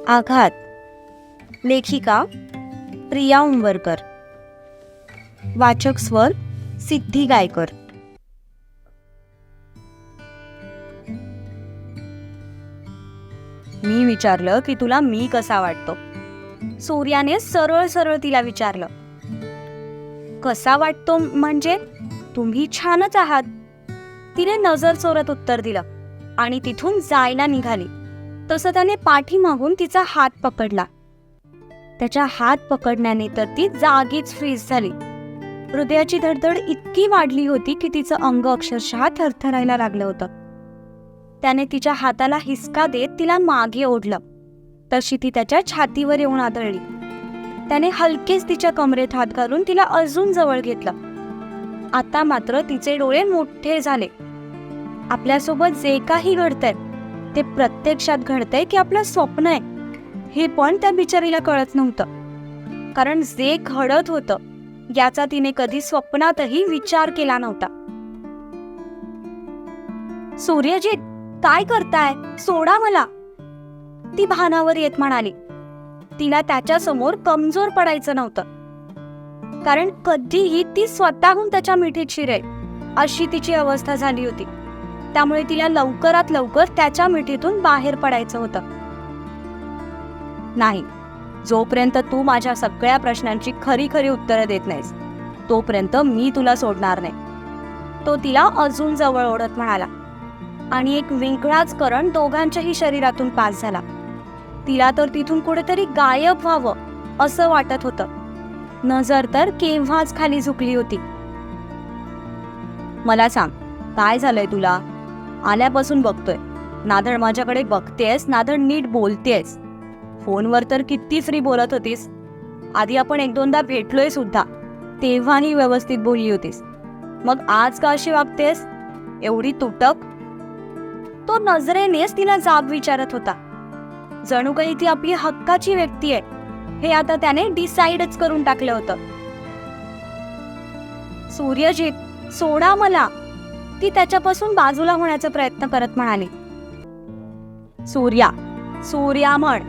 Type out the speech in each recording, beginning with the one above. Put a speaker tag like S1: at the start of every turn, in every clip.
S1: आघात. लेखिका प्रिया उंबरकर. वाचक स्वर सिद्धी गायकर. मी विचारलं की तुला मी कसा वाटतो. सूर्याने सरळ सरळ तिला विचारलं. कसा वाटतो म्हणजे? तुम्ही छानच आहात. तिने नजर चोरत उत्तर दिलं आणि तिथून जायला निघाली. तसं त्याने पाठीमागून तिचा हात पकडला. त्याच्या हात पकडण्याने तर ती जागीच फ्रीज झाली. हृदयाची धडधड इतकी वाढली होती की तिचं अंग अक्षरशः थरथरायला लागलं होतं. त्याने तिच्या हाताला हिसका देत तिला मागे ओढलं. तशी ती त्याच्या छातीवर येऊन आदळली. त्याने हलकेच तिच्या कमरेत हात घालून तिला अजून जवळ घेतलं. आता मात्र तिचे डोळे मोठे झाले. आपल्यासोबत जे काही घडतंय ते प्रत्यक्षात घडतंय की आपलं स्वप्न आहे हे पण त्या बिचारीला कळत नव्हतं. कारण जे घडत होतं याचा तिने कधी स्वप्नातही विचार केला नव्हता. सूर्यजीत, काय करताय? सोडा मला, ती भानावर येत म्हणाली. तिला त्याच्या समोर कमजोर पडायचं नव्हतं, कारण कधीही ती स्वतःहून त्याच्या मिठीत शिरेल अशी तिची अवस्था झाली होती. त्यामुळे तिला लवकरात लवकर त्याच्या मिठीतून बाहेर पडायचं होतं. नाही, जोपर्यंत तू माझ्या सगळ्या प्रश्नांची खरी खरी उत्तरं देत नाहीस तोपर्यंत मी तुला सोडणार नाही, तो तिला अजून जवळ ओढत म्हणाला. आणि एक वेगळाच करंट दोघांच्याही शरीरातून पास झाला. तिला तर तिथून कुठेतरी गायब व्हावं असं वाटत होतं. नजर तर केव्हाच खाली झुकली होती. मला सांग, काय झालंय तुला? आल्यापासून बघतोय, नाधड माझ्याकडे बघतेस, नाधड नीट बोलतेस. फोनवर तर किती फ्री बोलत होतीस. आधी आपण एक दोनदा भेटलोय सुद्धा, तेव्हाही व्यवस्थित बोलली होतीस. मग आज का अशी वागतेस, एवढी तुटक? तो नजरेनेच तिला जाब विचारत होता. जणू काही ती आपली हक्काची व्यक्ती आहे हे आता त्याने डिसाइडच करून टाकलं होतं. सूर्यजीत, सोडा मला, ती त्याच्यापासून बाजूला होण्याचा प्रयत्न करत म्हणाली. सूर्या, सूर्या म्हण.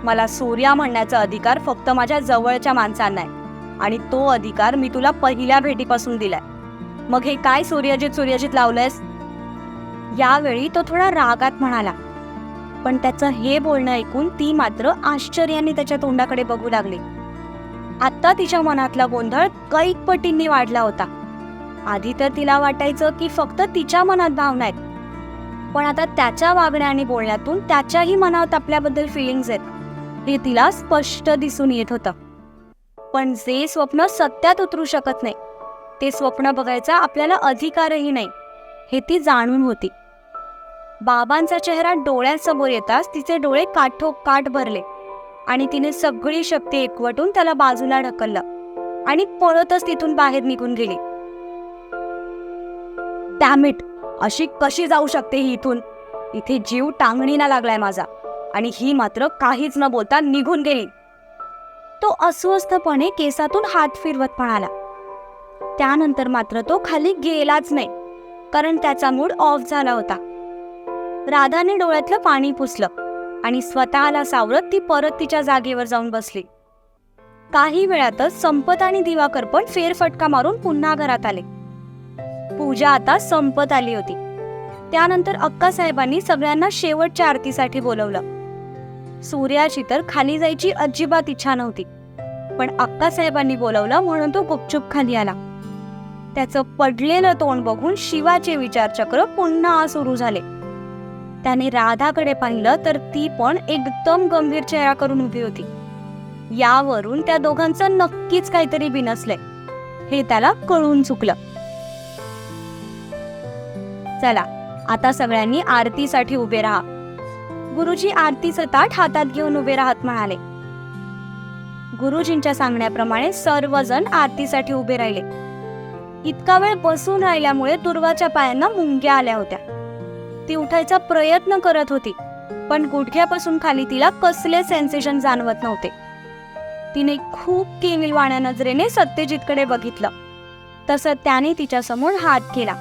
S1: मला सूर्या म्हणण्याचा अधिकार फक्त माझ्या जवळच्या माणसांना आहे आणि तो अधिकार मी तुला पहिल्या भेटीपासून दिलाय. मग हे काय सूर्यजीत सूर्यजीत लावलंयस? यावेळी तो थोडा रागात म्हणाला. पण त्याचं हे बोलणं ऐकून ती मात्र आश्चर्याने त्याच्या तोंडाकडे बघू लागली. आता तिच्या मनातला गोंधळ कैक पटींनी वाढला होता. आधी तर तिला वाटायचं की फक्त तिच्या मनात भावना आहेत, पण आता त्याच्या वागण्या आणि बोलण्यातून त्याच्याही मनात आपल्याबद्दल फिलिंग्स आहेत हे तिला स्पष्ट दिसून येत होतं. पण जे स्वप्न सत्यात उतरू शकत नाही ते स्वप्न बघायचा आपल्याला अधिकारही नाही हे ती जाणून होती. बाबांचा चेहरा डोळ्यांसमोर येताच तिचे डोळे काठोकाठ भरले आणि तिने सगळी शक्ती एकवटून त्याला बाजूला ढकललं आणि पळतच तिथून बाहेर निघून गेली. डॅमिट, अशी कशी जाऊ शकते ही इथून? इथे जीव टांगणीला लागलाय माझा आणि ही मात्र काहीच न बोलता निघून गेली. तो अस्वस्थपणे केसातून हात फिरवत म्हणाला. त्यानंतर मात्र तो खाली गेलाच नाही, कारण त्याचा मूड ऑफ झाला होता. राधाने डोळ्यातलं पाणी पुसलं आणि स्वतःला सावरत ती परत तिच्या जागेवर जाऊन बसली. काही वेळातच संपत आणि दिवाकर पण फेरफटका मारून पुन्हा घरात आले. पूजा आता संपत आली होती. त्यानंतर अक्कासाहेबांनी सगळ्यांना शेवटच्या आरतीसाठी बोलवलं. सूर्याची तर खाली जायची अजिबात इच्छा नव्हती, पण अक्कासाहेबांनी बोलवलं म्हणून तो गुपचूप खाली आला. त्याचं पडलेलं तोंड बघून शिवाचे विचारचक्र पुन्हा सुरू झाले. त्याने राधाकडे पाहिलं तर ती पण एकदम गंभीर चेहरा करून उभी होती. यावरून त्या दोघांचं नक्कीच काहीतरी बिनसलंय हे त्याला कळून चुकलं. चला, आता सगळ्यांनी आरतीसाठी उभे राहा. गुरुजी आरतीचं ताट हातात घेऊन उभे राहत म्हणाले. गुरुजींच्या सांगण्याप्रमाणे सर्वजण आरतीसाठी उभे राहिले. इतका वेळ बसून राहिल्यामुळे दुर्वाच्या पायांना मुंग्या आल्या होत्या. ती उठायचा प्रयत्न करत होती, पण गुडघ्यापासून खाली तिला कसले सेन्सेशन जाणवत नव्हते. तिने खूप केविलवाण्या नजरेने सत्यजितकडे बघितलं. तसं त्याने तिच्या समोर हात केला.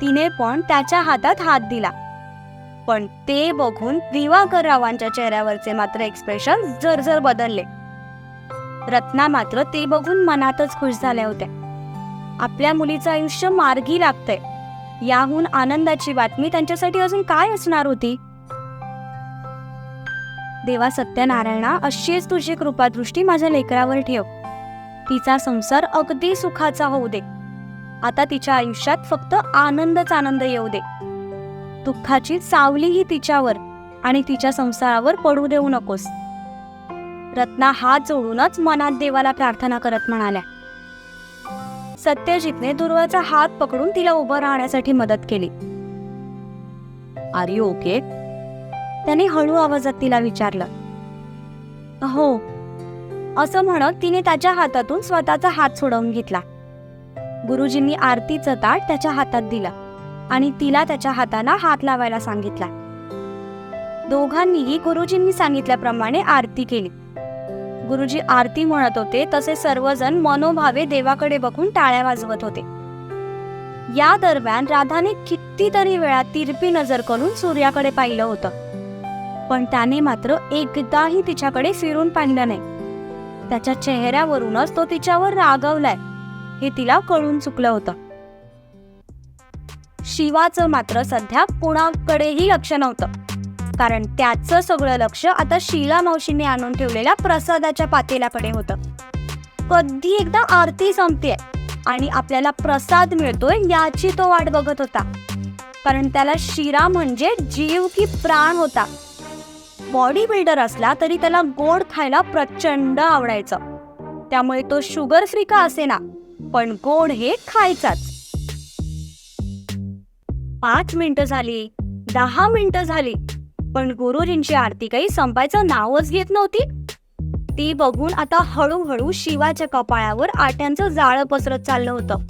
S1: तिने पण त्याच्या हातात हात दिला. पण ते बघून दिवाकररावांच्या चेहऱ्यावरचे मात्र एक्सप्रेशन जर बदलले. रत्ना मात्र ते बघून मनातच खुश झाल्या होत्या. आपल्या मुलीचं आयुष्य मार्गी लागतंय, याहून आनंदाची बातमी त्यांच्यासाठी अजून काय असणार होती. देवा सत्यनारायणा, अशीच तुझी कृपादृष्टी माझ्या लेकरावर ठेव. तिचा संसार अगदी सुखाचा होऊ दे. आता तिच्या आयुष्यात फक्त आनंदच आनंद येऊ दे. दुःखाची सावलीही तिच्यावर आणि तिच्या संसारावर पडू देऊ नकोस. रत्ना हात जोडूनच मनात देवाला प्रार्थना करत म्हणाल्या. सत्यजितने दुर्वाचा हात पकडून तिला उभं राहण्यासाठी मदत केली. Are you okay? त्याने हळू आवाजात तिला विचारलं. हो, असं म्हणत तिने त्याच्या हातातून स्वतःचा हात सोडवून घेतला. गुरुजींनी आरतीचं ताट त्याच्या हातात दिलं आणि तिला त्याच्या हाताला हात लावायला सांगितला. दोघांनीही गुरुजींनी सांगितल्याप्रमाणे आरती केली. गुरुजी आरती म्हणत होते तसे सर्वजण मनोभावे देवाकडे बघून टाळ्या वाजवत होते. या दरम्यान राधाने कितीतरी वेळा तिरपी नजर करून सूर्याकडे पाहिलं होतं, पण त्याने मात्र एकदाही तिच्याकडे फिरून पाहिलं नाही. त्याच्या चेहऱ्यावरूनच तो तिच्यावर रागावलाय हे तिला कळून चुकलं होतं. शिवाचं मात्र सध्या कोणाकडेही लक्ष नव्हतं, कारण त्याचं सगळं लक्ष आता शीला मावशीने आणून ठेवलेल्या प्रसादाच्या पातेल्याकडे होतं. कधी एकदा आरती संपतेय आणि आपल्याला प्रसाद मिळतोय याची तो वाट बघत होता, कारण त्याला शिरा म्हणजे जीव की प्राण होता. बॉडी बिल्डर असला तरी त्याला गोड खायला प्रचंड आवडायचं, त्यामुळे तो शुगर फ्री का असेना पण गोड हे खायचाच. 5 मिनिटं झाली, 10 मिनिटं झाली, पण गुरुजींची आरती काही संपायचं नावच घेत नव्हती. ती बघून आता हळूहळू शिवाच्या कपाळावर आट्यांचं जाळं पसरत चाललं होतं.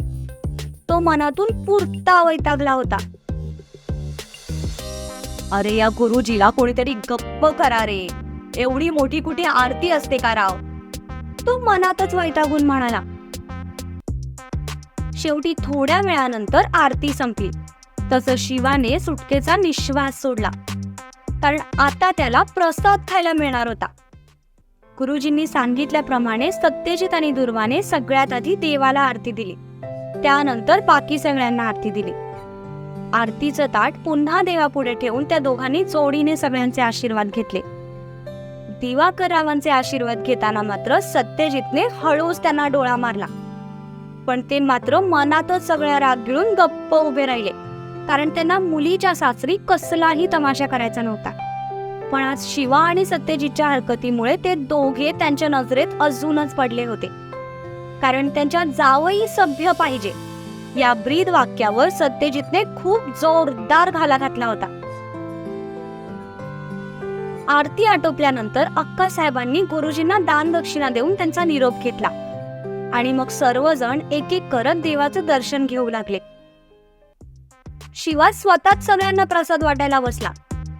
S1: तो मनातून पुरता वैतागला होता. अरे या गुरुजीला कोणीतरी गप्प करा रे, एवढी मोठी कुठे आरती असते का राव, तो मनातच वैतागून म्हणाला. शेवटी थोड्या वेळानंतर आरती संपली. तसं शिवाने सुटकेचा निश्वास सोडला, कारण आता त्याला प्रसाद खायला मिळणार होता. गुरुजींनी सांगितल्याप्रमाणे सत्यजित आणि दुर्वाने सगळ्यात आधी देवाला आरती दिली, त्यानंतर बाकी सगळ्यांना आरती दिली. आरतीचं ताट पुन्हा देवापुढे ठेवून त्या दोघांनी जोडीने सगळ्यांचे आशीर्वाद घेतले. दिवाकररावांचे आशीर्वाद घेताना मात्र सत्यजितने हळूच त्यांना डोळा मारला, पण ते मात्र मनातच सगळ्या राग गिळून गप्प उभे राहिले, कारण त्यांना मुलीच्या सासरी कसलाही तमाशा करायचा नव्हता. पण आज शिवा आणि सत्यजितच्या हरकतीमुळे ते दोघे त्यांच्या नजरेत अजूनच पडले होते, कारण त्यांच्या जावई सभ्य पाहिजे या ब्रीद वाक्यावर सत्यजितने खूप जोरदार घाला घातला होता. आरती आटोपल्यानंतर अक्कासाहेबांनी गुरुजींना दान दक्षिणा देऊन त्यांचा निरोप घेतला आणि मग सर्वजण एक एक करत देवाचं दर्शन घेऊ लागले. शिवा स्वतःच सगळ्यांना प्रसाद वाटायला बसला,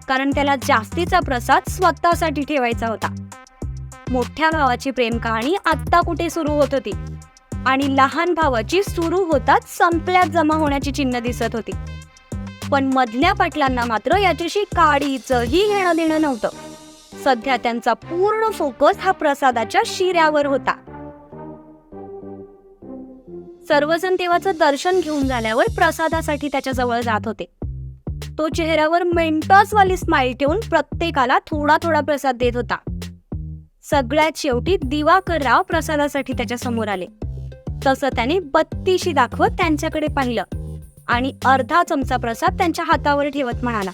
S1: कारण त्याला जास्तीचा प्रसाद स्वतःसाठी ठेवायचा होता. मोठ्या भावाची प्रेम कहाणी आत्ता कुठे सुरू होत होती आणि लहान भावाची सुरू होताच संपल्यात जमा होण्याची चिन्ह दिसत होती. पण मधल्या पाटलांना मात्र याच्याशी काडीचंही घेणं देणं नव्हतं. सध्या त्यांचा पूर्ण फोकस हा प्रसादाच्या शिऱ्यावर होता. सर्वजण देवाचं दर्शन घेऊन झाल्यावर प्रसादासाठी त्याच्या जवळ जात होते. तो चेहऱ्यावर मेंटॉसवाली स्माईल ठेवून प्रत्येकाला थोडा थोडा प्रसाद देत होता. सगळ्यात शेवटी दिवाकरराव प्रसादासाठी त्याच्या समोर आले. तसं त्याने बत्तीशी दाखवत त्यांच्याकडे पाहिलं आणि अर्धा चमचा प्रसाद त्यांच्या हातावर ठेवत म्हणाला,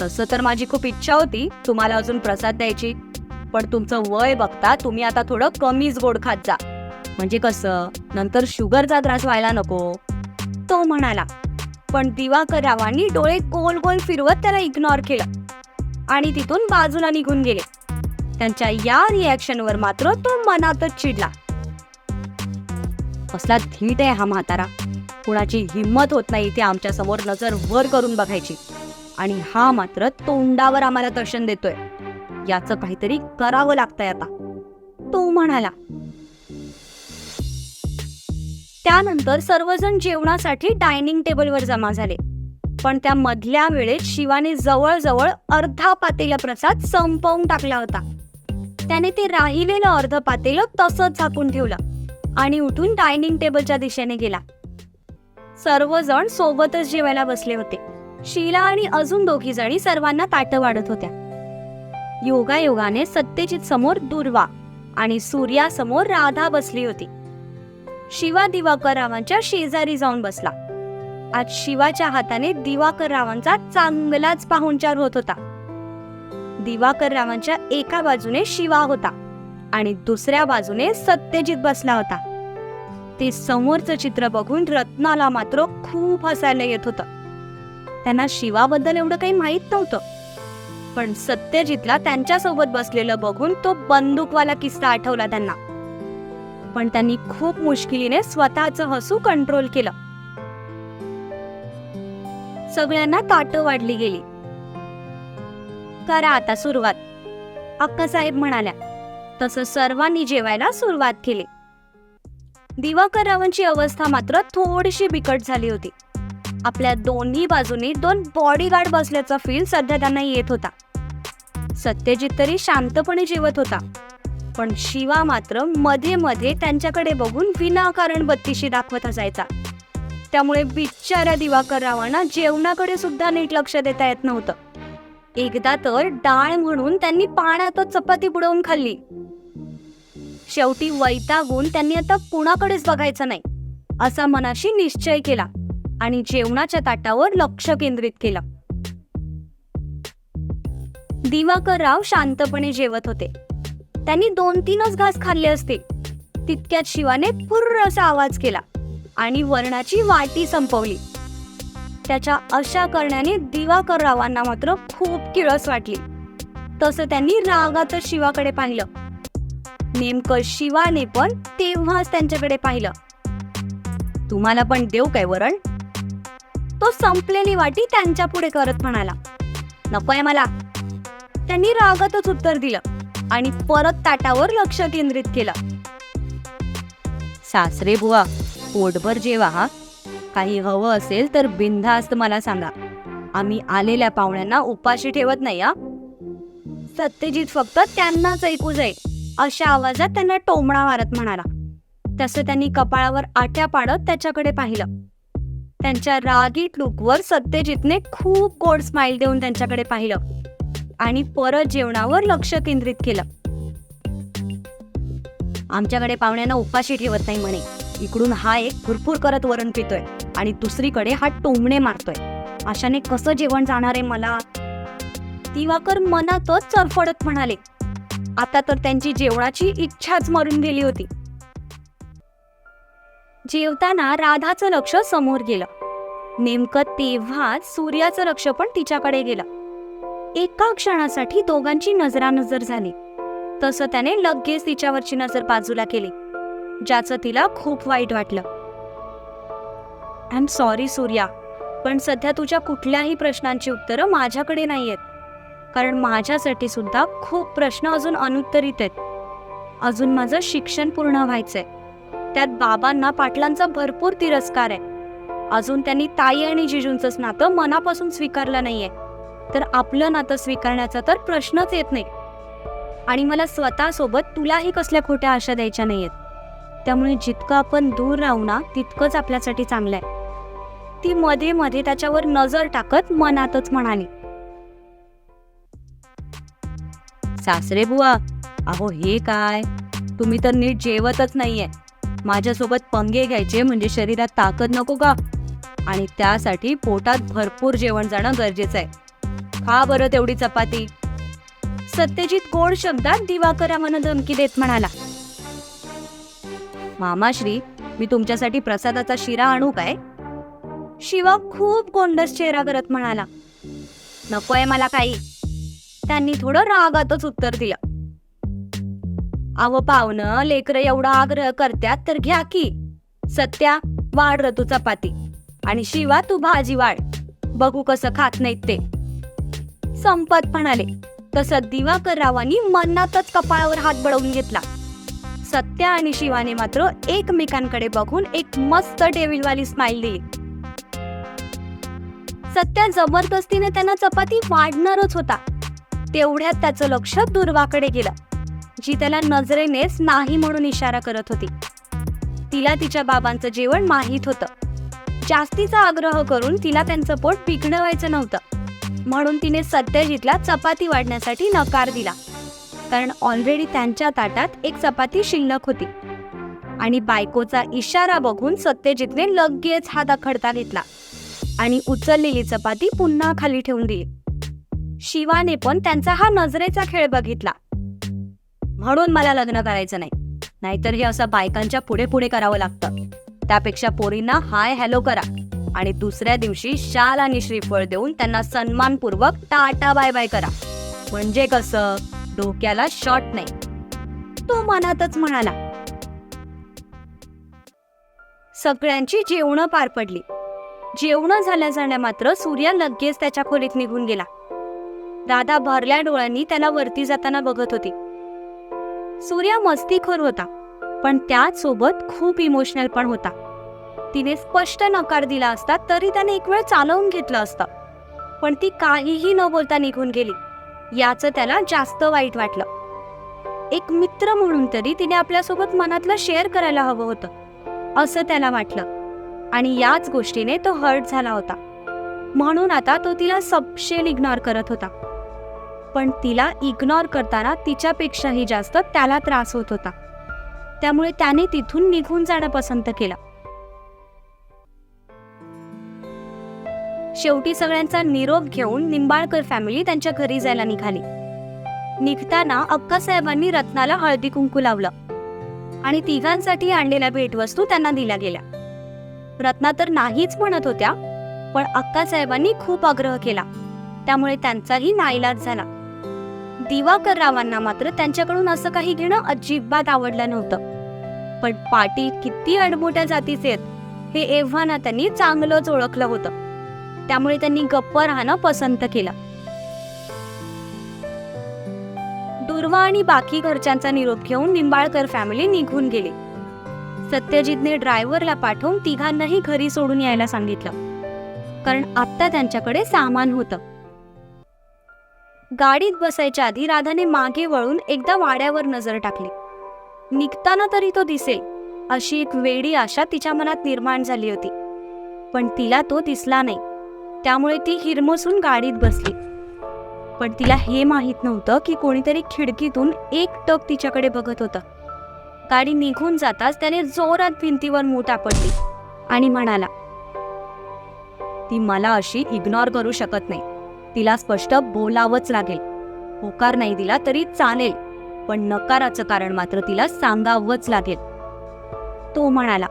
S1: तसं तर माझी खूप इच्छा होती तुम्हाला अजून प्रसाद द्यायची, पण तुमचं वय बघता तुम्ही आता थोडं कमीच गोड खात जा, म्हणजे कसं नंतर शुगरचा त्रास व्हायला नको, तो म्हणाला. पण दिवाकररावांनी डोळे गोल गोल फिरवत त्याला इग्नोर केलं आणि तिथून बाजूला निघून गेले. त्यांच्या या रिॲक्शनवर मात्र तो मनातच चिडला. कसला धीट आहे हा म्हातारा, कुणाची हिंमत होत नाही ते आमच्या समोर नजर वर करून बघायची, आणि हा मात्र तोंडावर आम्हाला दर्शन देतोय, याचं काहीतरी करावं लागतंय आता, तो म्हणाला. त्यानंतर सर्वजण जेवणासाठी डायनिंग टेबलवर जमा झाले. पण त्या मधल्या वेळेत शिवाने जवळजवळ अर्धा पातेला प्रसाद संपवून टाकला होता. त्याने ते राहिलेलं अर्ध पातेलं तसंच झाकून ठेवलं आणि उठून डायनिंग टेबलच्या दिशेने गेला. सर्वजण सोबतच जेवायला बसले होते. शीला आणि अजून 2 जणी सर्वांना ताटं वाढत होत्या. योगायोगाने सत्यजित समोर दुर्वा आणि सूर्या समोर राधा बसली होती. शिवा दिवाकर रावांच्या शेजारी जाऊन बसला. आज शिवाच्या हाताने दिवाकर रावांचा चांगलाच पाहुणचार होत होता. दिवाकर रावांच्या एका बाजूने शिवा होता आणि दुसऱ्या बाजूने सत्यजित बसला होता. ते समोरचं चित्र बघून रत्नाला मात्र खूप हसायला येत होतं. त्यांना शिवाबद्दल एवढं काही माहित नव्हतं, पण सत्यजितला त्यांच्यासोबत बसलेलं बघून तो बंदूकवाला किस्सा आठवला त्यांना. पण त्यांनी खूप मुश्किलीने स्वतःचं हसू कंट्रोल केलं. सगळ्यांना ताटं वाढली गेली. करा आता सुरुवात, अक्कासाहेब म्हणाल्या. तसं सर्वांनी जेवायला सुरुवात केली. दिवाकर रावांची अवस्था मात्र थोडीशी बिकट झाली होती. आपल्या दोन्ही बाजूनी 2 बॉडीगार्ड बसल्याचा फील सध्या त्यांना येत होता. सत्यजित तरी शांतपणे जेवत होता, पण शिवा मात्र मध्ये मध्ये त्यांच्याकडे बघून विनाकारण बत्तीशी दाखवत असायचा. त्यामुळे बिचाऱ्या दिवाकर रावांना जेवणाकडे सुद्धा नीट लक्ष देता येत नव्हतं. एकदा तर डाळ म्हणून त्यांनी पाण्यातच चपाती बुडवून खाल्ली. शेवटी वैतागून त्यांनी आता कुणाकडेच बघायचं नाही असा मनाशी निश्चय केला आणि जेवणाच्या ताटावर लक्ष केंद्रित केलं. दिवाकर राव शांतपणे जेवत होते. त्यांनी 2-3च घास खाल्ले असते. तितक्यात शिवाने फुर्र असा आवाज केला आणि वरणाची वाटी संपवली. त्याच्या अशा करण्याने दिवाकर रावांना मात्र खूप किळस वाटली. तसं त्यांनी रागातच शिवाकडे पाहिलं. नेमकं शिवाने पण तेव्हाच त्यांच्याकडे पाहिलं. तुम्हाला पण देऊ काय वरण? तो संपलेली वाटी त्यांच्या पुढे करत म्हणाला. नकोय मला. त्यांनी रागातच उत्तर दिलं आणि परत ताटावर लक्ष केंद्रित केलं. सासरे बुवा, पोटभर जेवा हा. काही हवं असेल तर बिनधास्त मला सांगा. आम्ही आलेल्या पाहुण्यांना उपाशी ठेवत नाही हा. सत्यजित फक्त त्यांनाच ऐकू जाईल अशा आवाजात त्यांना टोमणा मारत म्हणाला. तसं त्यांनी कपाळावर आट्या पाडत त्याच्याकडे पाहिलं. त्यांच्या रागीट लुकवर सत्यजितने खूप गोड स्माइल देऊन त्यांच्याकडे पाहिलं आणि परत जेवणावर लक्ष केंद्रित केलं. आमच्याकडे पाहुण्यांना उपाशी ठेवत नाही म्हणे. इकडून हा एक फुरफुर करत वरण पितोय आणि दुसरीकडे हा टोमणे मारतोय. अशाने कसं जेवण जाणार आहे मला? दिवाकर मनातच चरफडत म्हणाले. आता तर त्यांची जेवणाची इच्छाच मरून गेली होती. जेवताना राधाचं लक्ष समोर गेलं. नेमकं तेव्हाच सूर्याचं लक्ष पण तिच्याकडे गेलं. एका क्षणासाठी दोघांची नजरानजर झाली. तसं त्याने लगेच तिच्यावरची नजर बाजूला केली, ज्याचं तिला खूप वाईट वाटलं. आय एम सॉरी सूर्या, पण सध्या तुझ्या कुठल्याही प्रश्नांची उत्तरं माझ्याकडे नाही आहेत. कारण माझ्यासाठी सुद्धा खूप प्रश्न अजून अनुत्तरित आहेत. अजून माझं शिक्षण पूर्ण व्हायचंय. त्यात बाबांना पाटलांचा भरपूर तिरस्कार आहे. अजून त्यांनी ताई आणि जिजूंचंच नातं मनापासून स्वीकारलं नाहीये, तर आपलं नातं स्वीकारण्याचा तर प्रश्नच येत नाही. आणि मला स्वतःसोबत तुलाही कसल्या खोट्या आशा द्यायच्या नाहीयेत. त्यामुळे जितकं आपण दूर राहू ना तितकंच आपल्यासाठी चांगलं आहे. ती मध्ये मध्ये त्याच्यावर नजर टाकत मनातच म्हणाली. सासरे बुवा, अहो हे काय, तुम्ही तर नीट जेवतच नाहीये. माझ्यासोबत पंगे घ्यायचे म्हणजे शरीरात ताकद नको का? आणि त्यासाठी पोटात भरपूर जेवण जाणं गरजेचं आहे. खा बरं तेवढी चपाती. सत्यजित गोड शब्दात दिवाकरांना धमकी देत म्हणाला. मामाश्री, मी तुमच्यासाठी प्रसादाचा शिरा आणू काय? शिवा खूप गोंडस चेहरा करत म्हणाला. नकोय मला काही. त्यांनी थोडं रागातच उत्तर दिलं. अव पाहुणं, लेकरं एवढा आग्रह करत्यात तर घ्या की. सत्या, वाढ र तू चपाती. आणि शिवा, तू भाजी वाढ. बघू कसं खात नाहीत ते. संपत म्हणाले. तसं दिवाकर रावांनी मनातच कपाळावर हात बडवून घेतला. सत्या आणि शिवाने मात्र एकमेकांकडे बघून एक मस्त डेव्हिलवाली स्माइल दिली. सत्या जबरदस्तीने त्यांना चपाती वाढणारच होता. तेवढ्यात त्याचं लक्ष दुर्वाकडे गेलं, जी त्याला नजरेनेच नाही म्हणून इशारा करत होती. तिला तिच्या बाबांचं जेवण माहीत होतं. जास्तीचा आग्रह करून तिला त्यांचं पोट बिघडवायचं नव्हतं, म्हणून तिने सत्यजितला चपाती वाढण्यासाठी नकार दिला. कारण ऑलरेडी त्यांच्या ताटात एक चपाती शिल्लक होती. आणि बायकोचा इशारा बघून सत्यजितने लगेच हात आखडता घेतला आणि उचललेली चपाती पुन्हा खाली ठेवून दिली. शिवाने पण त्यांचा हा नजरेचा खेळ बघितला. म्हणून मला लग्न करायचं नाही, नाहीतर हे असं बायकांच्या पुढे पुढे करावं लागतं. त्यापेक्षा पोरींना हाय हॅलो करा आणि दुसऱ्या दिवशी शाल आणि श्रीफळ देऊन त्यांना सन्मानपूर्वक टाटा बाय बाय करा. म्हणजे कसं, डोक्याला शॉट नाही. तो मनातच म्हणाला. सगळ्यांची जेवणं पार पडली. जेवणं झाल्या मात्र सूर्या लगेच त्याच्या खोलीत निघून गेला. राधा भरल्या डोळ्यांनी त्याला वरती जाताना बघत होती. सूर्या मस्तीखोर होता, पण त्याच सोबत खूप इमोशनल पण होता. तिने स्पष्ट नकार दिला असता तरी त्याने एक वेळ चालवून घेतलं असतं, पण ती काहीही न बोलता निघून गेली. याचं त्याला जास्त वाईट वाटलं. एक मित्र म्हणून तरी तिने आपल्यासोबत मनातलं शेअर करायला हवं होतं असं त्याला वाटलं, आणि याच गोष्टीने तो हर्ट झाला होता. म्हणून आता तो तिला सपशेल इग्नोर करत होता. पण तिला इग्नोर करताना तिच्यापेक्षाही जास्त त्याला त्रास होत होता. त्यामुळे त्याने तिथून निघून जाणं पसंत केलं. शेवटी सगळ्यांचा निरोप घेऊन निंबाळकर फॅमिली त्यांच्या घरी जायला निघाली. निघताना अक्कासाहेबांनी रत्नाला हळदी कुंकू लावलं आणि तिघांसाठी आणलेल्या भेटवस्तू त्यांना दिल्या गेल्या. रत्ना तर नाहीच म्हणत होत्या, पण अक्कासाहेबांनी खूप आग्रह केला, त्यामुळे त्यांचाही नाईलाज झाला. दिवाकर रावांना मात्र त्यांच्याकडून असं काही घेणं अजिबात आवडलं नव्हतं. पण पाटील किती अडमोठ्या जातीचे आहेत हे एव्हाना त्यांनी चांगलंच ओळखलं होतं. त्यामुळे त्यांनी गप्प राहणं पसंत केलं. दुर्वा आणि बाकी घरच्यांचा निरोप घेऊन निंबाळकर फॅमिली निघून गेली. सत्यजितने ड्रायव्हरला पाठवून तिघांनाही घरी सोडून यायला सांगितलं, कारण आता त्यांच्याकडे सामान होतं. गाडीत बसायच्या आधी राधाने मागे वळून एकदा वाड्यावर नजर टाकली. निघताना तरी तो दिसेल अशी एक वेडी आशा तिच्या मनात निर्माण झाली होती, पण तिला तो दिसला नाही. त्यामुळे ती हिरमसून गाडीत बसली. पण तिला हे माहित नव्हतं की कोणीतरी खिडकीतून एक टक तिच्याकडे बघत होतं. गाडी निघून जाताच त्याने जोरात भिंतीवर मूठ आपटली आणि म्हणाला, ती मला अशी इग्नोर करू शकत नाही. तिला स्पष्ट बोलावंच लागेल. होकार नाही दिला तरी चालेल, पण नकाराचं कारण मात्र तिला सांगावंच लागेल. तो म्हणाला,